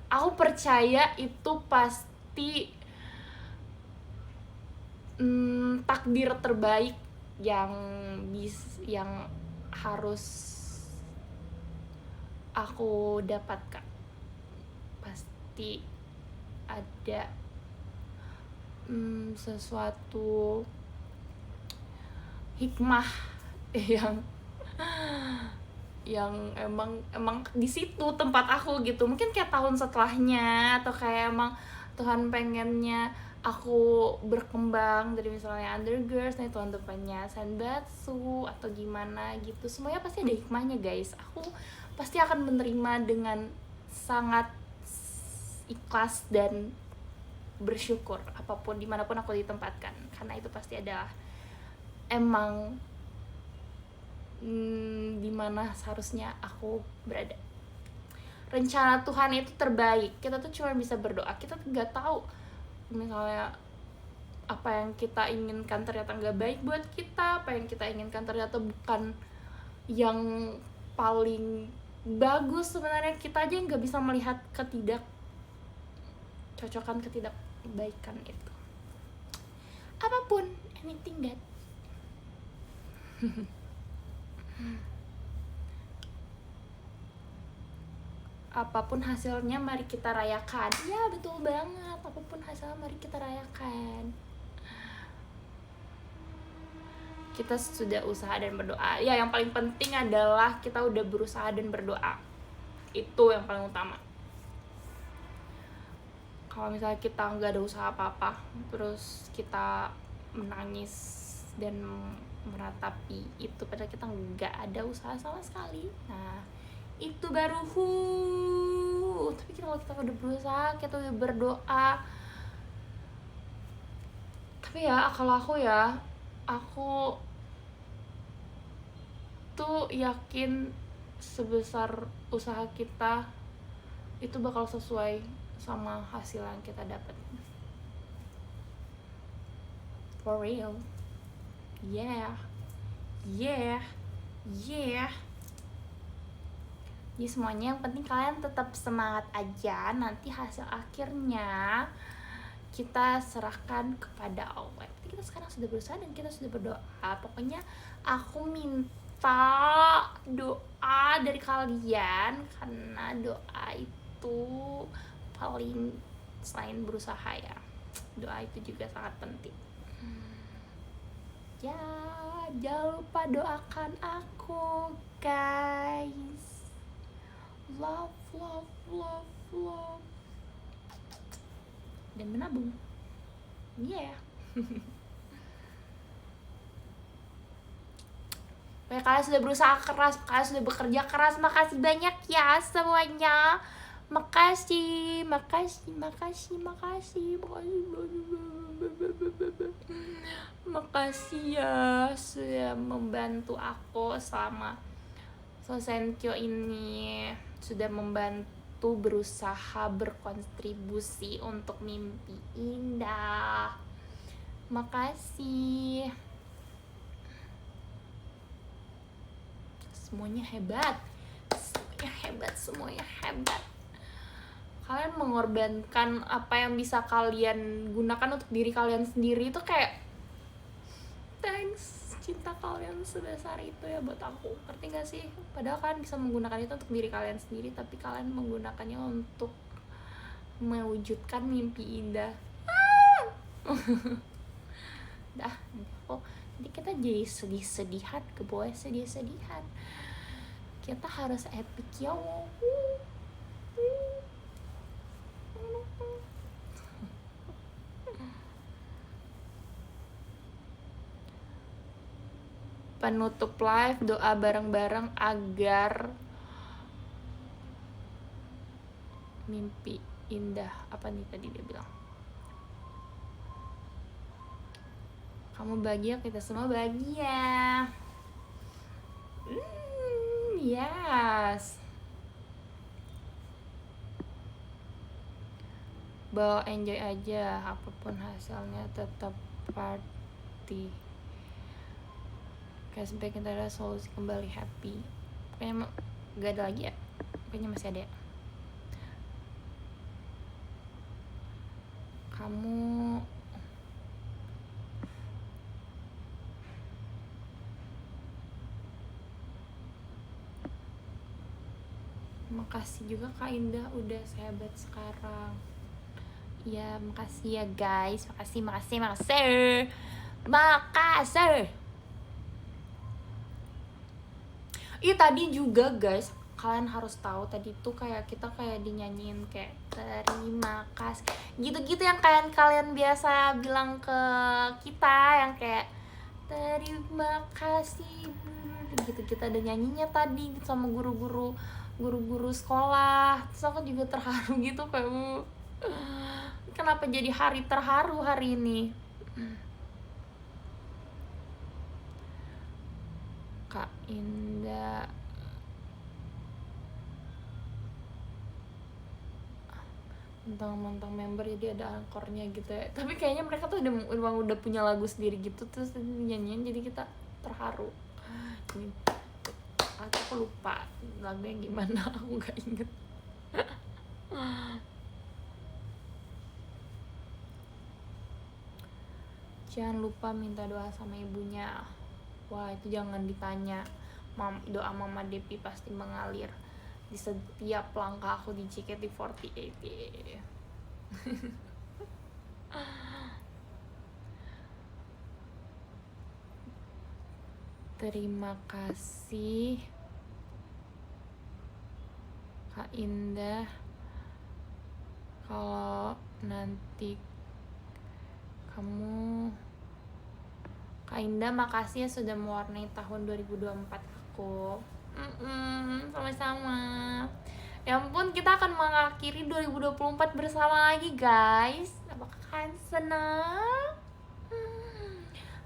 aku percaya itu pasti takdir terbaik yang harus aku dapatkan. Pasti ada sesuatu hikmah yang emang di situ tempat aku gitu. Mungkin kayak tahun setelahnya, atau kayak emang Tuhan pengennya aku berkembang dari misalnya Undergirls, nih tahun depannya Senbatsu atau gimana gitu. Semuanya pasti ada hikmahnya guys. Aku pasti akan menerima dengan sangat ikhlas dan bersyukur apapun dimanapun aku ditempatkan, karena itu pasti adalah emang dimana seharusnya aku berada. Rencana Tuhan itu terbaik, kita tuh cuma bisa berdoa, kita tuh nggak tahu misalnya apa yang kita inginkan ternyata nggak baik buat kita, apa yang kita inginkan ternyata bukan yang paling bagus. Sebenarnya kita aja nggak bisa melihat ketidakcocokan, ketidakbaikan itu. Apapun, anything that apapun hasilnya mari kita rayakan. Ya betul banget, apapun hasilnya mari kita rayakan. Kita sudah usaha dan berdoa. Ya yang paling penting adalah kita udah berusaha dan berdoa. Itu yang paling utama. Kalau misalnya kita nggak ada usaha apa-apa, terus kita menangis dan meratapi itu padahal kita nggak ada usaha sama sekali, nah itu baru tapi kalau kita udah berusaha, kita udah berdoa. Tapi ya kalau aku tuh yakin sebesar usaha kita itu bakal sesuai sama hasil yang kita dapat. For real. Yeah. Jadi semuanya yang penting kalian tetap semangat aja. Nanti hasil akhirnya kita serahkan kepada Allah. Kita sekarang sudah berusaha dan kita sudah berdoa. Pokoknya aku minta doa dari kalian, karena doa itu paling, selain berusaha ya, doa itu juga sangat penting. Ya, jangan lupa doakan aku, guys. Love. Dan menabung. Yeah. Kalian sudah berusaha keras, kalian sudah bekerja keras. Makasih banyak ya semuanya. Makasih ya sudah membantu aku selama Sosenkyo ini, sudah membantu berusaha berkontribusi untuk mimpi indah. Makasih. Semuanya hebat. Kalian mengorbankan apa yang bisa kalian gunakan untuk diri kalian sendiri, itu kayak thanks, cinta kalian sebesar itu ya buat aku. Ngerti gak sih? Padahal kalian bisa menggunakan itu untuk diri kalian sendiri, tapi kalian menggunakannya untuk mewujudkan mimpi indah. Dah, nanti kita jadi sedih-sedihan, sedih-sedihan. Kita harus epic ya. Penutup live, doa bareng-bareng agar mimpi indah. Apa nih tadi dia bilang? Kamu bahagia, kita semua bahagia. Yes. Bawa enjoy aja, apapun hasilnya tetap party. Cashback itu adalah solusi kembali happy. Kayaknya gak ada lagi ya? Kayaknya masih ada ya. Kamu makasih juga Kak Indah udah sehebat sekarang. Ya makasih ya guys. Makasih. Iya tadi juga guys, kalian harus tahu tadi tuh kayak kita kayak dinyanyiin kayak terima kasih gitu-gitu yang kalian biasa bilang ke kita, yang kayak terima kasih gitu. Kita ada nyanyinya tadi gitu sama guru-guru sekolah. Terus aku juga terharu gitu kayak Kenapa jadi hari terharu hari ini? Kak Indah, mentang-mentang member jadi ada ankornya gitu ya. Tapi kayaknya mereka tuh udah punya lagu sendiri gitu, terus nyanyian jadi kita terharu. Ini aku lupa lagunya gimana, aku nggak inget. Jangan lupa minta doa sama ibunya. Wah, itu jangan ditanya. Doa Mama Depi pasti mengalir di setiap langkah aku di JKT48. Terima kasih Kak Indah. Kalau nanti kamu, Kak Indah, makasih ya sudah mewarnai tahun 2024 aku. Sama-sama. Ya ampun, kita akan mengakhiri 2024 bersama lagi, guys. Apakah kalian senang?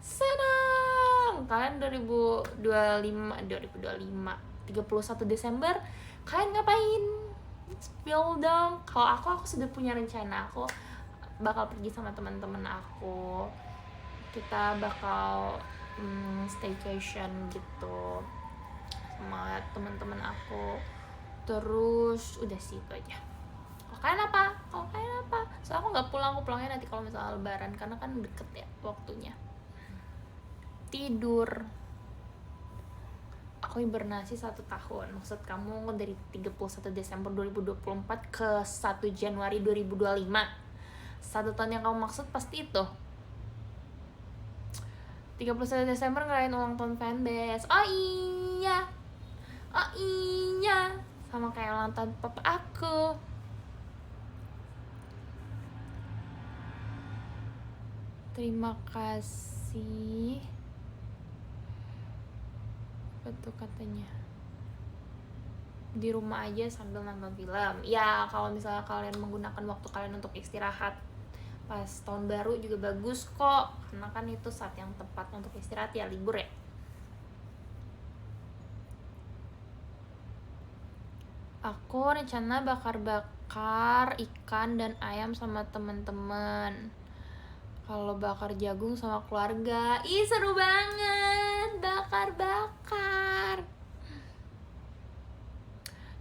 Senang. Kalian 2025 31 Desember kalian ngapain? Spill dong. Kalau aku sudah punya rencana. Aku bakal pergi sama teman-teman aku. Kita bakal staycation gitu sama teman-teman aku. Terus udah sih itu aja. Kalau kalian apa? Soalnya aku nggak pulang, aku pulangnya nanti kalau misalnya lebaran karena kan deket ya waktunya. Tidur. Aku hibernasi 1 tahun. Maksud kamu dari 31 Desember 2024 ke 1 Januari 2025. 1 tahun yang kamu maksud pasti itu. 31 Desember ngerayain ulang tahun fanbase. Oh iya. Sama kayak ulang tahun papa aku. Terima kasih. Apa tuh katanya? Di rumah aja sambil nonton film. Ya, kalau misalnya kalian menggunakan waktu kalian untuk istirahat pas tahun baru juga bagus kok. Karena kan itu saat yang tepat untuk istirahat ya, libur ya. Aku rencana bakar-bakar ikan dan ayam sama temen-temen. Kalau bakar jagung sama keluarga, ih seru banget, bakar-bakar.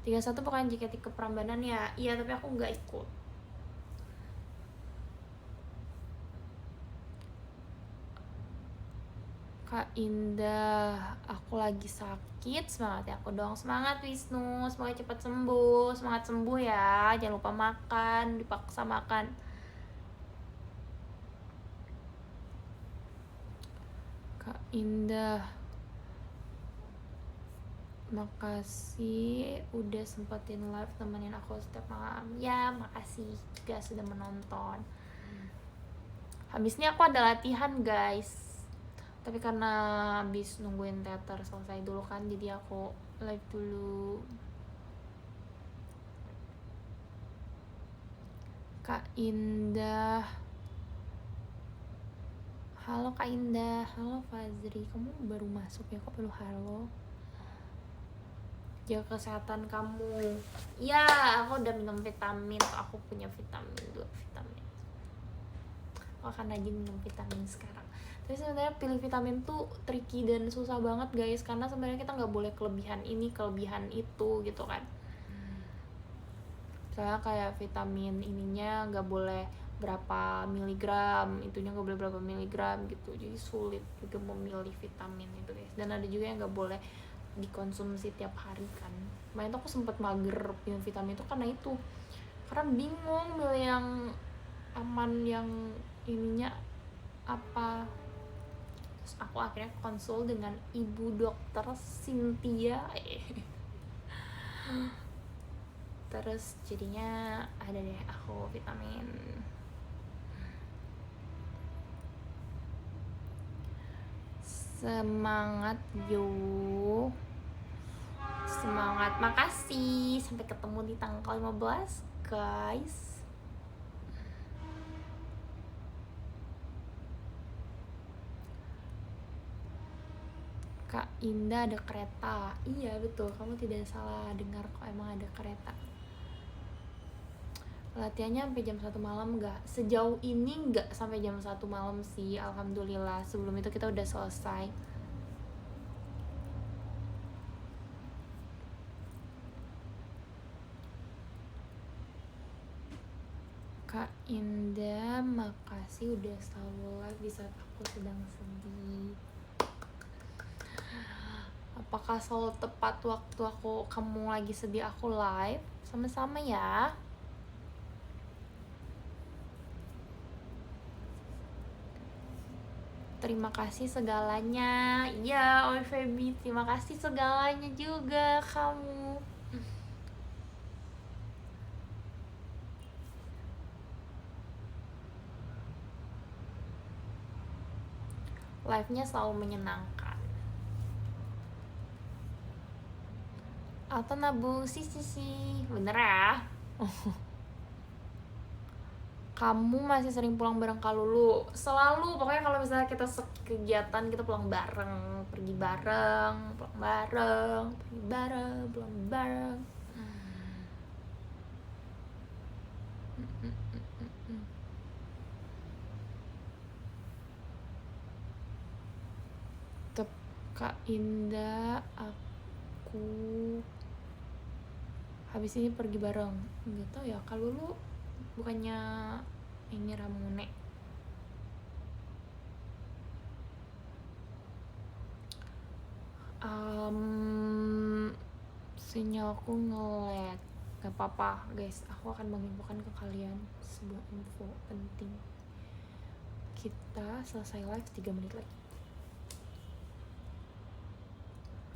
31 bukan JKT ke Prambanan ya? Iya, tapi aku nggak ikut. Kak Indah, aku lagi sakit, semangat ya aku dong. Semangat Wisnu, semoga cepat sembuh. Semangat sembuh ya, jangan lupa makan, dipaksa makan. Kak Indah, makasih udah sempetin live temenin aku setiap malam. Ya, makasih juga sudah menonton. Habis ini aku ada latihan, guys. Tapi karena habis nungguin teater selesai dulu kan, jadi aku live dulu. Kak Indah, halo Kak Indah. Halo Fazri, kamu baru masuk ya, kok baru halo? Jaga kesehatan kamu. Ya, aku udah minum vitamin. Aku punya vitamin 2 vitamin. Aku akan rajin minum vitamin sekarang. Tapi sebenarnya pilih vitamin tuh tricky dan susah banget, guys, karena sebenarnya kita nggak boleh kelebihan ini, kelebihan itu gitu kan. Misalnya kayak vitamin ininya nggak boleh berapa miligram, itunya nggak boleh berapa miligram gitu. Jadi sulit juga memilih vitamin itu, guys. Dan ada juga yang nggak boleh dikonsumsi tiap hari kan. Makanya tuh aku sempet mager minum vitamin itu karena itu. Karena bingung milih yang aman, yang ininya apa. Terus aku akhirnya konsul dengan ibu dokter Cynthia. Terus jadinya ada deh aku vitamin. Semangat yo. Semangat, makasih. Sampai ketemu di tanggal 15, guys. Kak Indah ada kereta. Iya betul, kamu tidak salah dengar kok, emang ada kereta. Latihannya sampai jam 1 malam nggak? Sejauh ini nggak sampai jam 1 malam sih, alhamdulillah. Sebelum itu kita udah selesai. Kak Indah, makasih udah selalu live di saat aku sedang sedih. Apakah selalu tepat waktu kamu lagi sedih aku live? Sama-sama ya. Terima kasih segalanya. Ya, Oi Feby, terima kasih segalanya juga kamu. Live-nya selalu menyenangkan. Atau nabung sih, bener ya? Kamu masih sering pulang bareng Kak Lulu? Selalu, pokoknya kalau misalnya kita kegiatan kita pulang bareng, pergi bareng, pulang bareng, pergi bareng, pulang bareng. Kak Indah, aku habis ini pergi bareng. Nggak tahu ya, Kak Lulu bukannya ini Ramune. Sinyalku nge-lag. Gak apa-apa guys, aku akan menginfokan ke kalian sebuah info penting. Kita selesai live 3 menit lagi.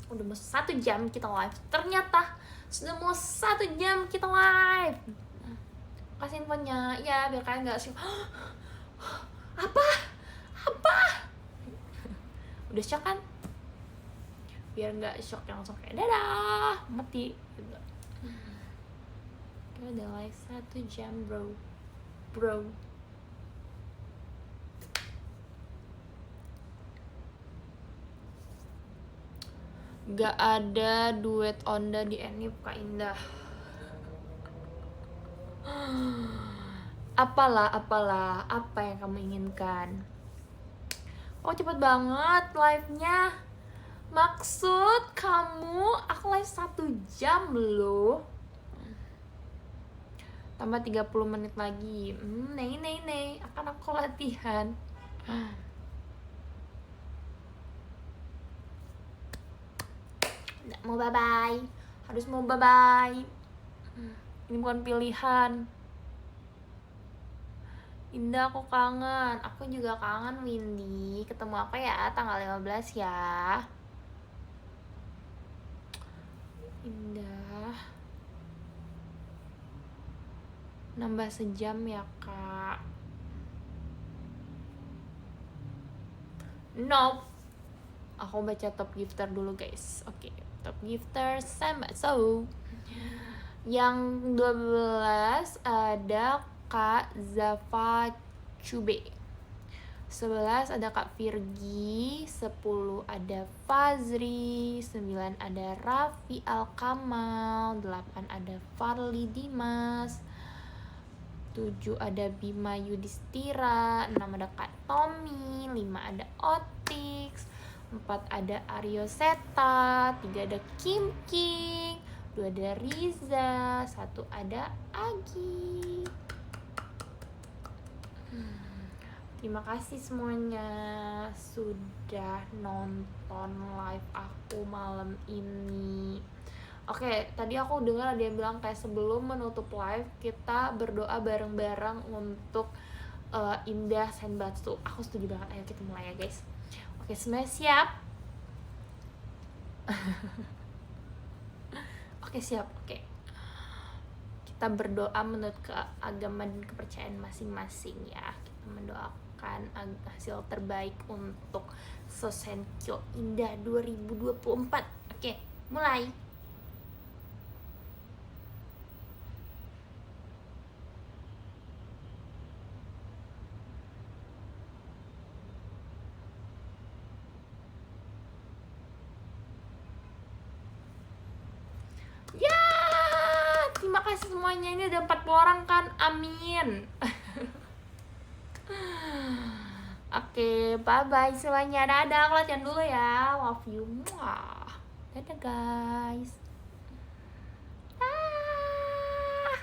Udah mau 1 jam kita live. Ternyata sudah mau 1 jam kita live. Kasih infonya, ya biar kalian gak sih. Apa? Udah shock kan? Biar gak shock yang langsung kayak dadah, mati gitu. Kita udah live 1 jam bro. Gak ada duet Onda di Enip Kak Indah. Apalah, apa yang kamu inginkan? Oh cepet banget live-nya. Maksud kamu aku live 1 jam loh. Tambah 30 menit lagi. Nih akan aku latihan. Nggak mau bye-bye. Harus mau bye-bye. Ini bukan pilihan. Indah, aku kangen. Aku juga kangen, Windy. Ketemu aku ya tanggal 15 ya. Indah. Nambah sejam ya, Kak. Nope. Aku baca top gifter dulu, guys. Oke, top gifter sama. So, yang 12 ada Kak Zafa Cube, 11 ada Kak Virgi, 10 ada Fazri, 9 ada Raffi Al-Kamal, 8 ada Farli Dimas, 7 ada Bima Yudhistira, 6 ada Kak Tommy, 5 ada Otix, 4 ada Aryo Seta, 3 ada Kim King, 2 ada Riza, 1 ada Agi. Terima kasih semuanya sudah nonton live aku malam ini. Oke, tadi aku dengar ada yang bilang kayak sebelum menutup live kita berdoa bareng-bareng untuk Indah Senbatsu. Aku setuju banget, ayo kita mulai ya guys. Oke, semuanya siap? Oke, siap. Oke. Kita berdoa menurut keagamaan dan kepercayaan masing-masing ya. Kita mendoakan hasil terbaik untuk Sosenkyo Indah 2024. Oke, mulai. semuanya. Ini udah 40 orang kan, amin. Oke, bye-bye semuanya. Dadah, aku latihan dulu ya. Love you. Mwah. Dadah guys. Ah.